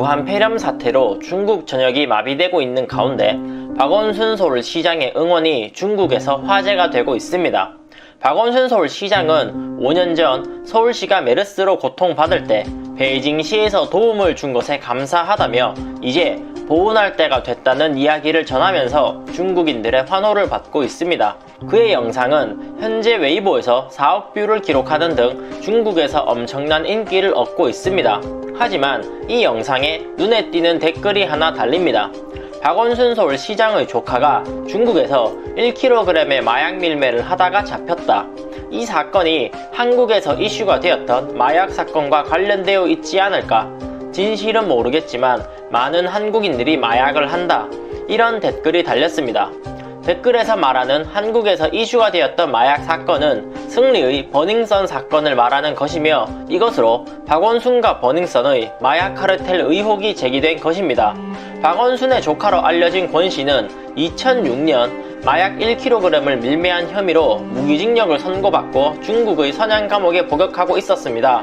우한 폐렴 사태로 중국 전역이 마비되고 있는 가운데 박원순 서울시장의 응원이 중국에서 화제가 되고 있습니다. 박원순 서울시장은 5년 전 서울시가 메르스로 고통받을 때 베이징시에서 도움을 준 것에 감사하다며 이제 보훈할 때가 됐다는 이야기를 전하면서 중국인들의 환호를 받고 있습니다. 그의 영상은 현재 웨이보에서 4억 뷰를 기록하는 등 중국에서 엄청난 인기를 얻고 있습니다. 하지만 이 영상에 눈에 띄는 댓글이 하나 달립니다. 박원순 서울시장의 조카가 중국에서 1kg의 마약 밀매를 하다가 잡혔다. 이 사건이 한국에서 이슈가 되었던 마약 사건과 관련되어 있지 않을까? 진실은 모르겠지만 많은 한국인들이 마약을 한다. 이런 댓글이 달렸습니다. 댓글에서 말하는 한국에서 이슈가 되었던 마약 사건은 승리의 버닝썬 사건을 말하는 것이며 이것으로 박원순과 버닝썬의 마약 카르텔 의혹이 제기된 것입니다. 박원순의 조카로 알려진 권 씨는 2006년 마약 1kg을 밀매한 혐의로 무기징역을 선고받고 중국의 선양 감옥에 복역하고 있었습니다.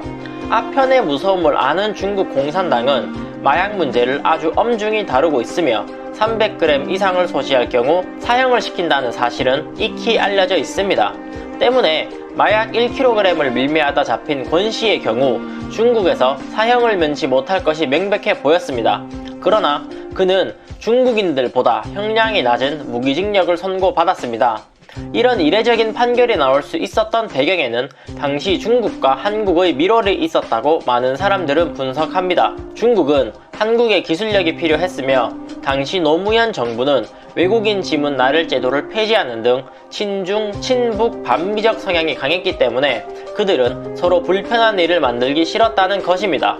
아편의 무서움을 아는 중국 공산당은 마약 문제를 아주 엄중히 다루고 있으며 300g 이상을 소지할 경우 사형을 시킨다는 사실은 익히 알려져 있습니다. 때문에 마약 1kg을 밀매하다 잡힌 권 씨의 경우 중국에서 사형을 면치 못할 것이 명백해 보였습니다. 그러나 그는 중국인들보다 형량이 낮은 무기징역을 선고받았습니다. 이런 이례적인 판결이 나올 수 있었던 배경에는 당시 중국과 한국의 밀월이 있었다고 많은 사람들은 분석합니다. 중국은 한국의 기술력이 필요했으며 당시 노무현 정부는 외국인 지문 나를 제도를 폐지하는 등 친중, 친북, 반미적 성향이 강했기 때문에 그들은 서로 불편한 일을 만들기 싫었다는 것입니다.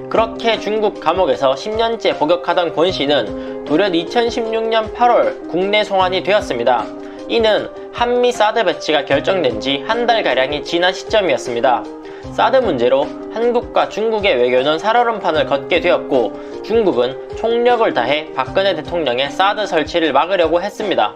그렇게 중국 감옥에서 10년째 복역하던 권 씨는 돌연 2016년 8월 국내 송환이 되었습니다. 이는 한미 사드 배치가 결정된 지 한 달가량이 지난 시점이었습니다. 사드 문제로 한국과 중국의 외교는 살얼음판을 걷게 되었고 중국은 총력을 다해 박근혜 대통령의 사드 설치를 막으려고 했습니다.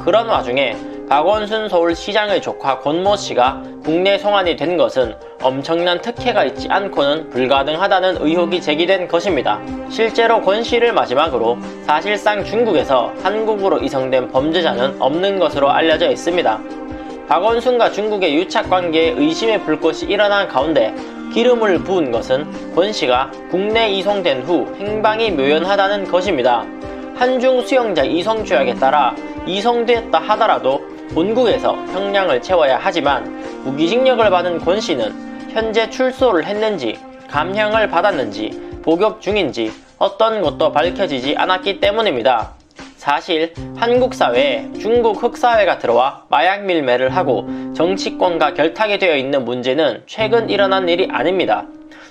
그런 와중에 박원순 서울시장의 조카 권모 씨가 국내 송환이 된 것은 엄청난 특혜가 있지 않고는 불가능하다는 의혹이 제기된 것입니다. 실제로 권 씨를 마지막으로 사실상 중국에서 한국으로 이송된 범죄자는 없는 것으로 알려져 있습니다. 박원순과 중국의 유착관계에 의심의 불꽃이 일어난 가운데 기름을 부은 것은 권 씨가 국내 이송된 후 행방이 묘연하다는 것입니다. 한중 수용자 이송 조약에 따라 이송되었다 하더라도 본국에서 형량을 채워야 하지만 무기징역을 받은 권 씨는 현재 출소를 했는지, 감형을 받았는지, 복역 중인지 어떤 것도 밝혀지지 않았기 때문입니다. 사실 한국 사회에 중국 흑사회가 들어와 마약 밀매를 하고 정치권과 결탁이 되어 있는 문제는 최근 일어난 일이 아닙니다.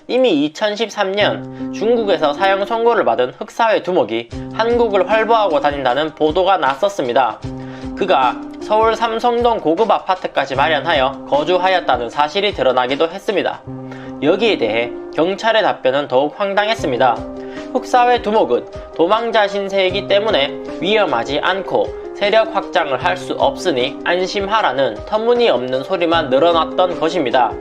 이미 2013년 중국에서 사형 선고를 받은 흑사회 두목이 한국을 활보하고 다닌다는 보도가 났었습니다. 그가 서울 삼성동 고급 아파트까지 마련하여 거주하였다는 사실이 드러나기도 했습니다. 여기에 대해 경찰의 답변은 더욱 황당했습니다. 흑사회 두목은 도망자 신세이기 때문에 위험하지 않고 세력 확장을 할 수 없으니 안심하라는 터무니없는 소리만 늘어났던 것입니다.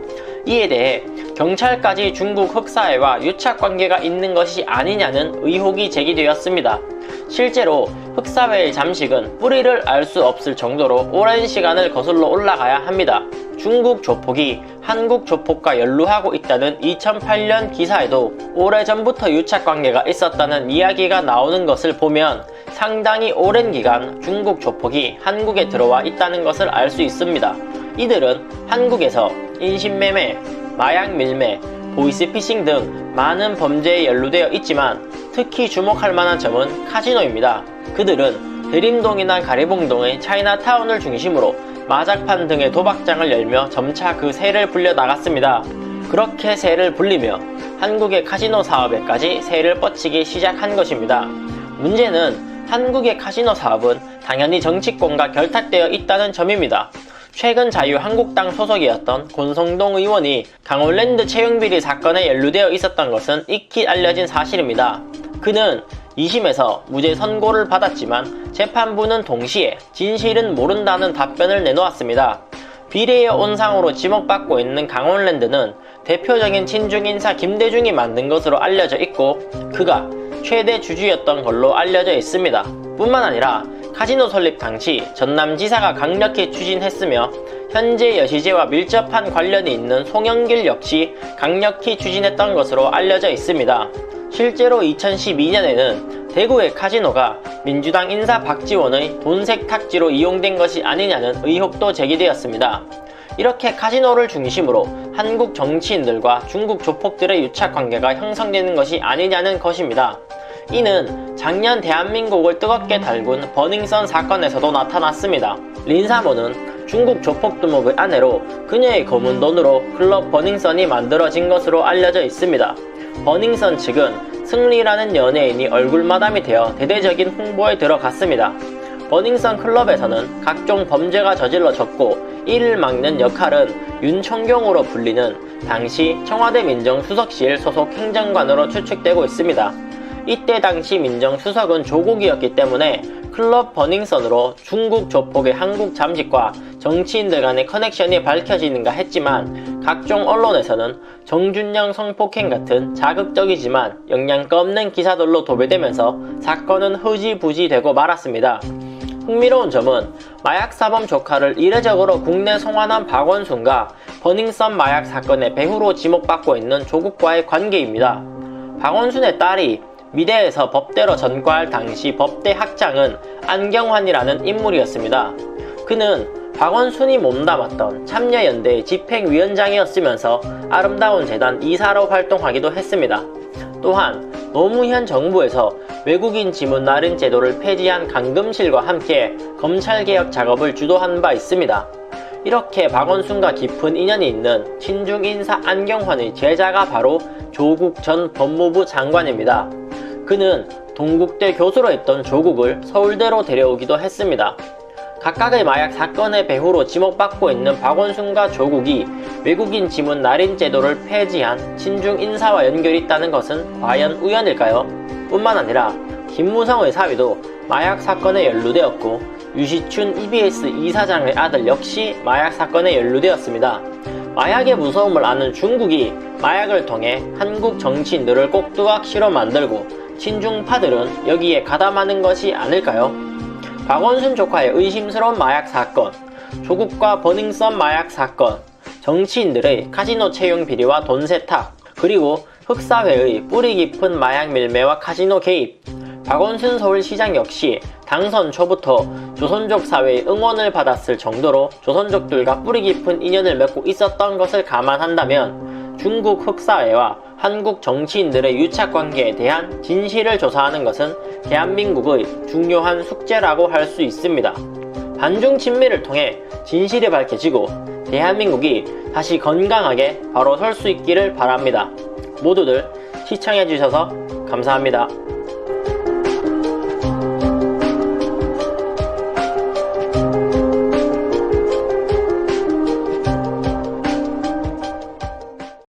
이에 대해 경찰까지 중국 흑사회와 유착관계가 있는 것이 아니냐는 의혹이 제기되었습니다. 실제로 흑사회의 잠식은 뿌리를 알 수 없을 정도로 오랜 시간을 거슬러 올라가야 합니다. 중국 조폭이 한국 조폭과 연루하고 있다는 2008년 기사에도 오래전부터 유착관계가 있었다는 이야기가 나오는 것을 보면 상당히 오랜 기간 중국 조폭이 한국에 들어와 있다는 것을 알 수 있습니다. 이들은 한국에서 인신매매, 마약 밀매, 보이스피싱 등 많은 범죄에 연루되어 있지만 특히 주목할 만한 점은 카지노입니다. 그들은 대림동이나 가리봉동의 차이나타운을 중심으로 마작판 등의 도박장을 열며 점차 그 세를 불려 나갔습니다. 그렇게 세를 불리며 한국의 카지노 사업에까지 세를 뻗치기 시작한 것입니다. 문제는 한국의 카지노 사업은 당연히 정치권과 결탁되어 있다는 점입니다. 최근 자유한국당 소속이었던 권성동 의원이 강원랜드 채용비리 사건에 연루되어 있었던 것은 익히 알려진 사실입니다. 그는 2심에서 무죄 선고를 받았지만 재판부는 동시에 진실은 모른다는 답변을 내놓았습니다. 비례의 온상으로 지목받고 있는 강원랜드는 대표적인 친중 인사 김대중이 만든 것으로 알려져 있고 그가 최대 주주였던 걸로 알려져 있습니다. 뿐만 아니라 카지노 설립 당시 전남지사가 강력히 추진했으며 현재 여시제와 밀접한 관련이 있는 송영길 역시 강력히 추진했던 것으로 알려져 있습니다. 실제로 2012년에는 대구의 카지노가 민주당 인사 박지원의 돈 세탁지로 이용된 것이 아니냐는 의혹도 제기되었습니다. 이렇게 카지노를 중심으로 한국 정치인들과 중국 조폭들의 유착관계가 형성되는 것이 아니냐는 것입니다. 이는 작년 대한민국을 뜨겁게 달군 버닝썬 사건에서도 나타났습니다. 린사모는 중국 조폭 두목의 아내로 그녀의 검은 돈으로 클럽 버닝썬이 만들어진 것으로 알려져 있습니다. 버닝썬 측은 승리라는 연예인이 얼굴마담이 되어 대대적인 홍보에 들어갔습니다. 버닝썬 클럽에서는 각종 범죄가 저질러졌고 이를 막는 역할은 윤청경으로 불리는 당시 청와대 민정수석실 소속 행정관으로 추측되고 있습니다. 이때 당시 민정수석은 조국이었기 때문에 클럽 버닝썬으로 중국 조폭의 한국 잠식과 정치인들 간의 커넥션이 밝혀지는가 했지만 각종 언론에서는 정준영 성폭행 같은 자극적이지만 영양가 없는 기사들로 도배되면서 사건은 흐지부지되고 말았습니다. 흥미로운 점은 마약사범 조카를 이례적으로 국내 송환한 박원순과 버닝썬 마약 사건의 배후로 지목받고 있는 조국과의 관계입니다. 박원순의 딸이 미대에서 법대로 전과할 당시 법대 학장은 안경환이라는 인물이었습니다. 그는 박원순이 몸담았던 참여연대의 집행위원장이었으면서 아름다운 재단 이사로 활동하기도 했습니다. 또한 노무현 정부에서 외국인 지문 날인 제도를 폐지한 강금실과 함께 검찰개혁 작업을 주도한 바 있습니다. 이렇게 박원순과 깊은 인연이 있는 친중 인사 안경환의 제자가 바로 조국 전 법무부 장관입니다. 그는 동국대 교수로 있던 조국을 서울대로 데려오기도 했습니다. 각각의 마약 사건의 배후로 지목받고 있는 박원순과 조국이 외국인 지문 날인 제도를 폐지한 친중 인사와 연결이 있다는 것은 과연 우연일까요? 뿐만 아니라 김무성의 사위도 마약 사건에 연루되었고 유시춘 EBS 이사장의 아들 역시 마약 사건에 연루되었습니다. 마약의 무서움을 아는 중국이 마약을 통해 한국 정치인들을 꼭두각시로 만들고 친중파들은 여기에 가담하는 것이 아닐까요? 박원순 조카의 의심스러운 마약 사건, 조국과 버닝썬 마약 사건, 정치인들의 카지노 채용 비리와 돈 세탁, 그리고 흑사회의 뿌리 깊은 마약 밀매와 카지노 개입, 박원순 서울시장 역시 당선 초부터 조선족 사회의 응원을 받았을 정도로 조선족들과 뿌리 깊은 인연을 맺고 있었던 것을 감안한다면 중국 흑사회와 한국 정치인들의 유착관계에 대한 진실을 조사하는 것은 대한민국의 중요한 숙제라고 할 수 있습니다. 반중 친미를 통해 진실이 밝혀지고 대한민국이 다시 건강하게 바로 설 수 있기를 바랍니다. 모두들 시청해주셔서 감사합니다.